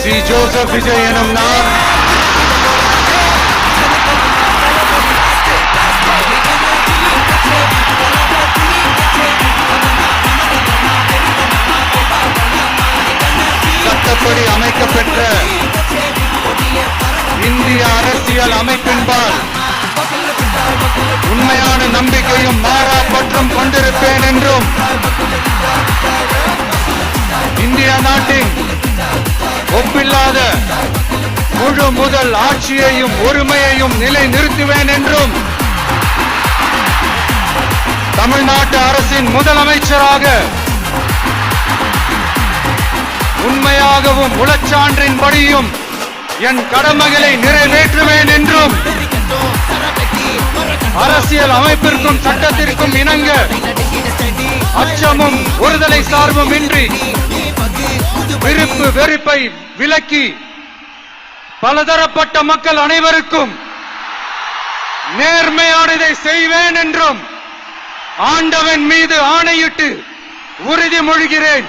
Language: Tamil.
ஜி ஜோசப் விஜய் எனும் நான் சட்டப்படி அமைக்கப்பெற்ற இந்திய அரசியல் அமைப்பின்பால் உண்மையான நம்பிக்கையும் மாறா பற்றும் கொண்டிருப்பேன் என்றும் இந்திய நாட்டின் ஒப்பில்லாத முழு முதல் ஆட்சியையும் உரிமையையும் நிலை நிறுத்துவேன் என்றும் தமிழ்நாட்டு அரசின் முதலமைச்சராக உண்மையாகவும் உளச்சான்றின்படியும் என் கடமைகளை நிறைவேற்றுவேன் என்றும் அரசியல் அமைப்பிற்கும் சட்டத்திற்கும் இணங்க அச்சமும் ஒருதலை சார்பும் இன்றி விருப்பு வெறுப்பை விலக்கி பலதரப்பட்ட மக்கள் அனைவருக்கும் நேர்மையானதை செய்வேன் என்றும் ஆண்டவன் மீது ஆணையிட்டு உறுதிமொழிகிறேன்.